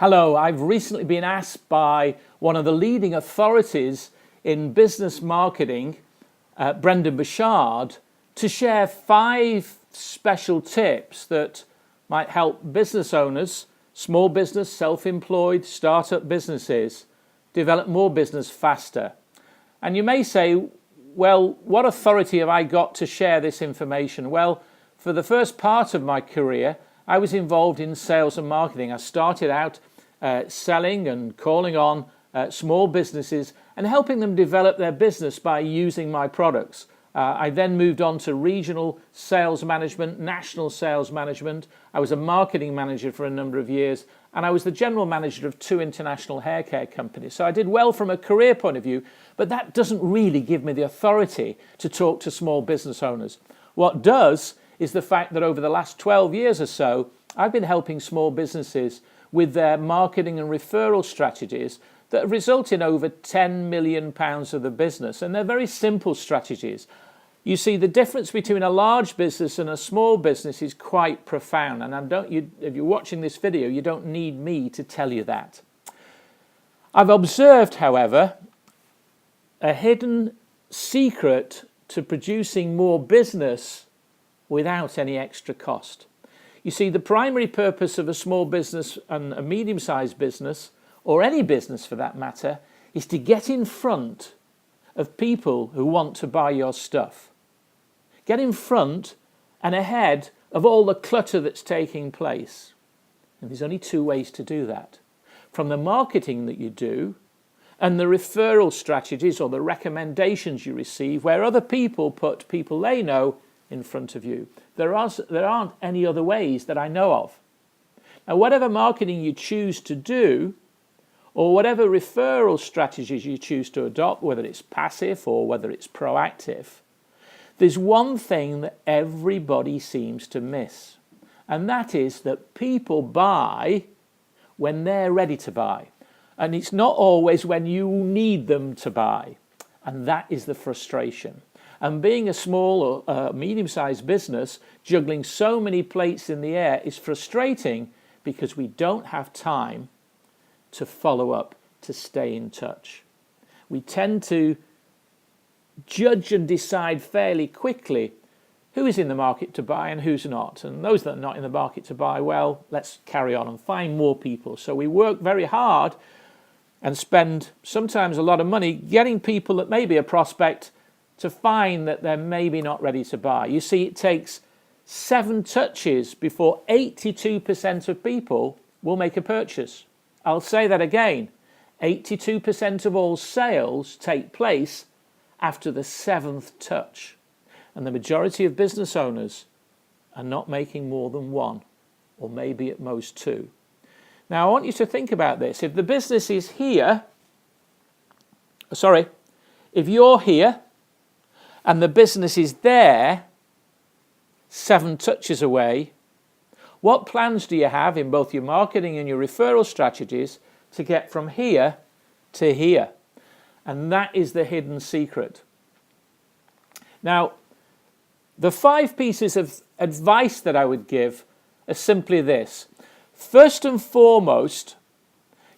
Hello, I've recently been asked by one of the leading authorities in business marketing, Brendan Bouchard, to share 5 special tips that might help business owners, small business, self-employed, startup businesses, develop more business faster. And you may say, well, what authority have I got to share this information? Well, for the first part of my career, I was involved in sales and marketing. I started out selling and calling on small businesses and helping them develop their business by using my products. I then moved on to regional sales management, national sales management. I was a marketing manager for a number of years, and I was the general manager of 2 international hair care companies. So I did well from a career point of view, but that doesn't really give me the authority to talk to small business owners. What does is the fact that over the last 12 years or so, I've been helping small businesses with their marketing and referral strategies that result in over £10 million of the business. And they're very simple strategies. You see, the difference between a large business and a small business is quite profound. And if you're watching this video, you don't need me to tell you that. I've observed, however, a hidden secret to producing more business without any extra cost. You see, the primary purpose of a small business and a medium-sized business, or any business for that matter, is to get in front of people who want to buy your stuff. Get in front and ahead of all the clutter that's taking place. And there's only 2 ways to do that. From the marketing that you do and the referral strategies or the recommendations you receive where other people put people they know in front of you. There aren't any other ways that I know of. Now, whatever marketing you choose to do, or whatever referral strategies you choose to adopt, whether it's passive or whether it's proactive, there's one thing that everybody seems to miss, and that is that people buy when they're ready to buy. And it's not always when you need them to buy. And that is the frustration. And being a small or medium-sized business, juggling so many plates in the air is frustrating because we don't have time to follow up, to stay in touch. We tend to judge and decide fairly quickly who is in the market to buy and who's not. And those that are not in the market to buy, well, let's carry on and find more people. So we work very hard and spend sometimes a lot of money getting people that may be a prospect to find that they're maybe not ready to buy. You see, it takes 7 touches before 82% of people will make a purchase. I'll say that again. 82% of all sales take place after the 7th touch. And the majority of business owners are not making more than 1, or maybe at most 2. Now, I want you to think about this. If the business is here, if you're here, and the business is there, 7 touches away, what plans do you have in both your marketing and your referral strategies to get from here to here? And that is the hidden secret. Now, the 5 pieces of advice that I would give are simply this. First and foremost,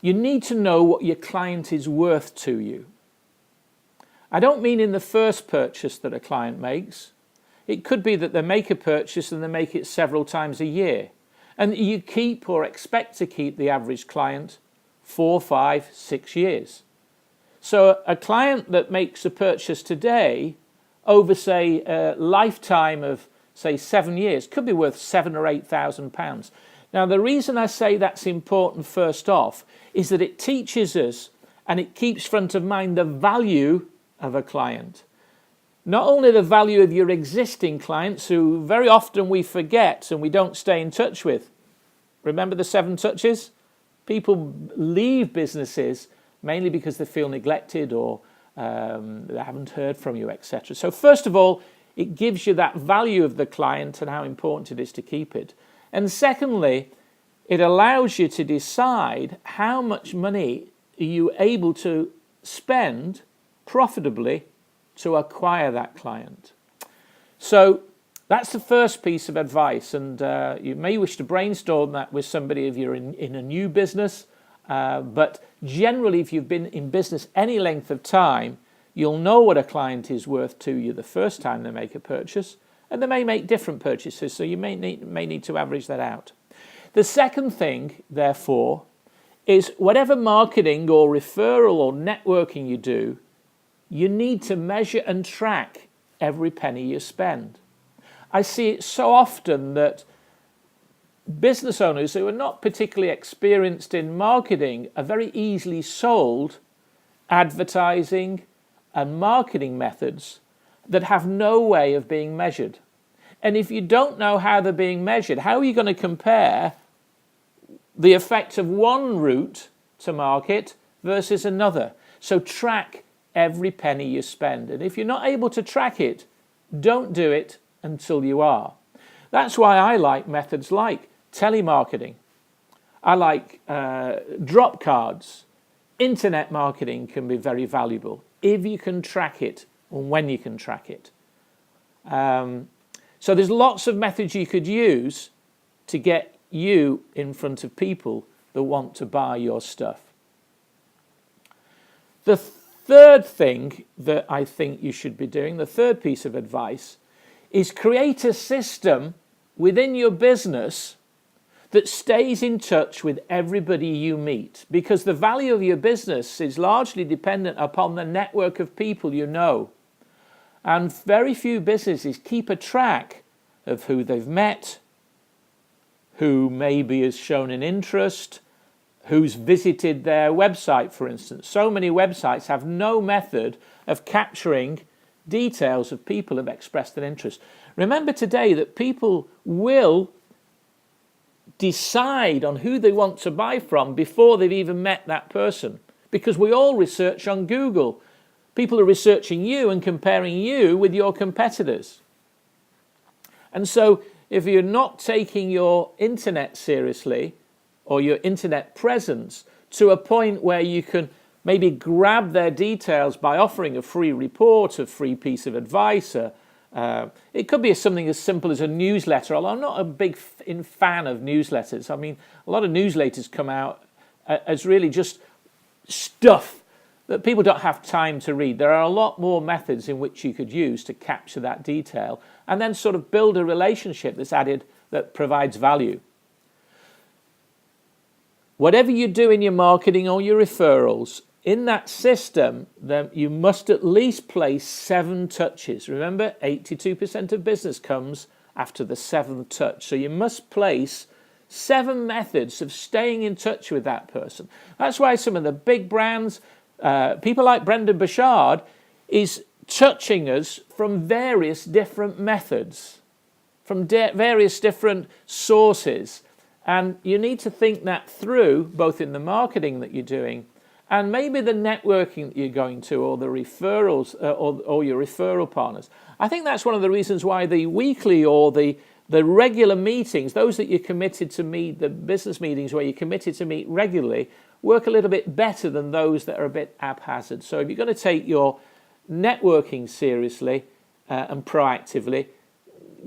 you need to know what your client is worth to you. I don't mean in the first purchase that a client makes. It could be that they make a purchase and they make it several times a year. And you keep or expect to keep the average client 4, 5, 6 years. So a client that makes a purchase today over, say, a lifetime of, say, 7 years could be worth £7,000 or £8,000. Now, the reason I say that's important first off is that it teaches us and it keeps front of mind the value of a client. Not only the value of your existing clients, who very often we forget and we don't stay in touch with. Remember the 7 touches? People leave businesses mainly because they feel neglected or they haven't heard from you, etc. So first of all, it gives you that value of the client and how important it is to keep it. And secondly, it allows you to decide how much money are you able to spend profitably to acquire that client. So that's the first piece of advice, and you may wish to brainstorm that with somebody if you're in a new business But generally, if you've been in business any length of time, you'll know what a client is worth to you the first time they make a purchase, and they may make different purchases, so you may need to average that out. The second thing, therefore, is whatever marketing or referral or networking you do, you need to measure and track every penny you spend. I see it so often that business owners who are not particularly experienced in marketing are very easily sold advertising and marketing methods that have no way of being measured. And if you don't know how they're being measured, how are you going to compare the effect of one route to market versus another? So track every penny you spend. And if you're not able to track it, don't do it until you are. That's why I like methods like telemarketing. I like drop cards. Internet marketing can be very valuable if you can track it and when you can track it. So there's lots of methods you could use to get you in front of people that want to buy your stuff. The third thing that I think you should be doing, the third piece of advice, is create a system within your business that stays in touch with everybody you meet, because the value of your business is largely dependent upon the network of people you know. And very few businesses keep a track of who they've met, who maybe has shown an interest, who's visited their website, for instance. So many websites have no method of capturing details of people who have expressed an interest. Remember today that people will decide on who they want to buy from before they've even met that person, because we all research on Google. People are researching you and comparing you with your competitors. And so if you're not taking your internet seriously, or your internet presence to a point where you can maybe grab their details by offering a free report, a free piece of advice. It could be something as simple as a newsletter, although I'm not a big fan of newsletters. I mean, a lot of newsletters come out as really just stuff that people don't have time to read. There are a lot more methods in which you could use to capture that detail and then sort of build a relationship that provides value. Whatever you do in your marketing or your referrals, in that system, then you must at least place 7 touches. Remember, 82% of business comes after the 7th touch. So you must place 7 methods of staying in touch with that person. That's why some of the big brands, people like Brendan Burchard, is touching us from various different methods, from various different sources. And you need to think that through, both in the marketing that you're doing and maybe the networking that you're going to, or the referrals, or your referral partners. I think that's one of the reasons why the weekly or the regular meetings, those that you're committed to meet, the business meetings where you're committed to meet regularly, work a little bit better than those that are a bit haphazard. So if you're going to take your networking seriously and proactively,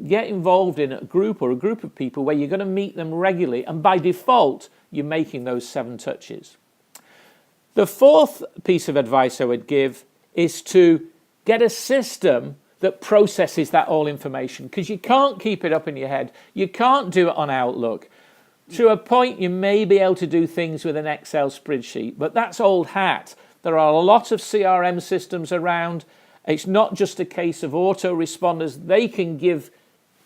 get involved in a group or a group of people where you're going to meet them regularly, and by default you're making those 7 touches. The fourth piece of advice I would give is to get a system that processes that all information, because you can't keep it up in your head. You can't do it on Outlook. To a point you may be able to do things with an Excel spreadsheet, but that's old hat. There are a lot of CRM systems around. It's not just a case of autoresponders. They can give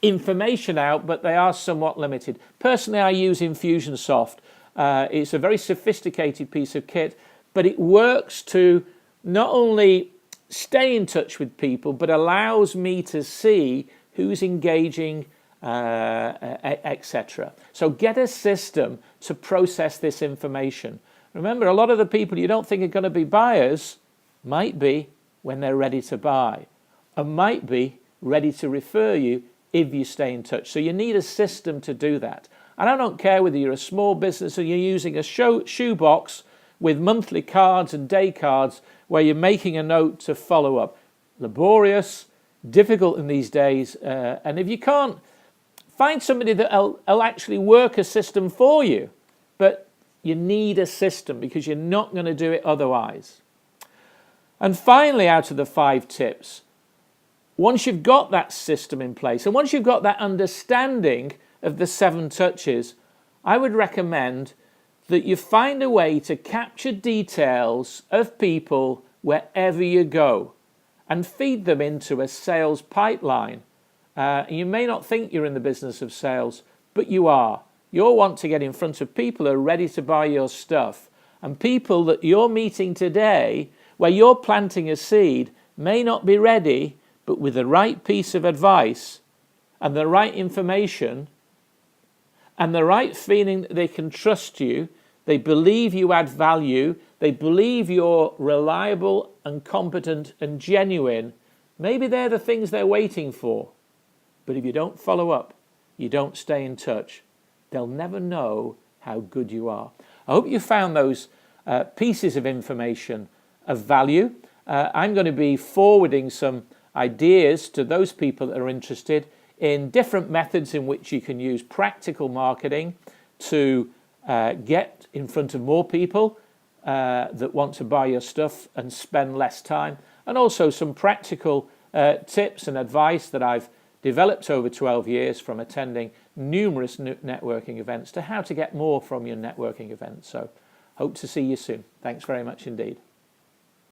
information out, but they are somewhat limited. Personally, I use Infusionsoft. It's a very sophisticated piece of kit, but it works to not only stay in touch with people, but allows me to see who's engaging, etc. So get a system to process this information. Remember, a lot of the people you don't think are going to be buyers might be when they're ready to buy, and might be ready to refer you if you stay in touch. So you need a system to do that. And I don't care whether you're a small business or you're using a shoebox with monthly cards and day cards where you're making a note to follow up. Laborious, difficult in these days, and if you can't, find somebody that'll actually work a system for you. But You need a system because you're not going to do it otherwise. And finally, out of the 5 tips, once you've got that system in place and once you've got that understanding of the 7 touches, I would recommend that you find a way to capture details of people wherever you go and feed them into a sales pipeline. You may not think you're in the business of sales, but you are. You'll want to get in front of people who are ready to buy your stuff, and people that you're meeting today, where you're planting a seed, may not be ready, but with the right piece of advice and the right information and the right feeling that they can trust you, they believe you add value, they believe you're reliable and competent and genuine, maybe they're the things they're waiting for. But if you don't follow up, you don't stay in touch, they'll never know how good you are. I hope you found those pieces of information of value. I'm going to be forwarding some ideas to those people that are interested in different methods in which you can use practical marketing to get in front of more people that want to buy your stuff and spend less time, and also some practical tips and advice that I've developed over 12 years from attending numerous networking events to how to get more from your networking events. So hope to see you soon. Thanks very much indeed.